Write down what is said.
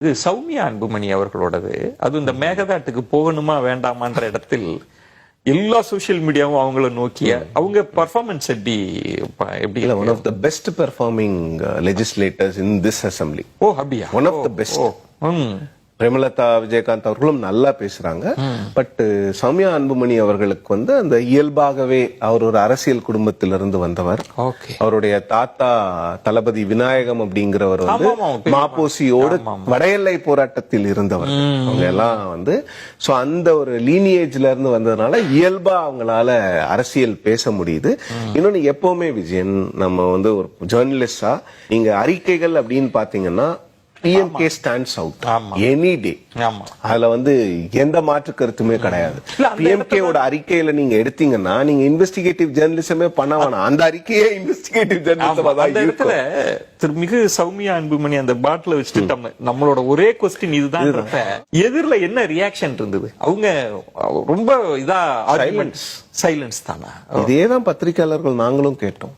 இது சௌமியா அன்புமணி அவர்களோடது. அது இந்த மேகதாட்டுக்கு போகணுமா வேண்டாமான்ற இடத்தில் எல்லா சோசியல் மீடியாவும் அவங்கள நோக்கிய அவங்க பர்ஃபார்மன்ஸ் எப்படி இல்ல, one of the best performing legislators in this assembly. ஓ அப்படியா? One of the best. Premalatha Vijayakanth அவர்களும் நல்லா பேசுறாங்க. பட் சௌமியா அன்புமணி அவர்களுக்கு அந்த இயல்பாகவே அவர் ஒரு அரசியல் குடும்பத்திலிருந்து வந்தவர். அவருடைய தாத்தா தளபதி விநாயகம் அப்படிங்கிறவர் மாப்போசியோடு வடையெல்லை போராட்டத்தில் இருந்தவர். அவங்க எல்லாம் சோ அந்த ஒரு லீனியேஜ்ல இருந்து வந்ததுனால இயல்பா அவங்களால அரசியல் பேச முடியுது. இன்னொன்னு, எப்பவுமே விஜயன் நம்ம ஒரு ஜேர்னலிஸ்டா நீங்க அறிக்கைகள் அப்படின்னு பாத்தீங்கன்னா PMK stands out any day. அதுல எந்த மாற்று கருத்துமே கிடையாது. PMK ஓட அறிக்கையில நீங்க எடுத்தீங்கன்னா நீங்க இன்வெஸ்டிகேட்டிவ் ஜெர்னலிசமே பண்ண வேணாம். அந்த அறிக்கையே இன்வெஸ்டிகேட்டிவ் ஜெர்னலிசமா தான் இருக்கும். திருமிகு சௌமியா அன்புமணி அந்த பாட்டில வச்சுட்டு நம்மளோட ஒரே கொஸ்டின் இதுதான். எதிரில என்ன ரியாக்ஷன் இருந்தது? அவங்க ரொம்ப இதா சைலன்ஸ் தானா? இதேதான் பத்திரிகையாளர்கள் நாங்களும் கேட்டோம்.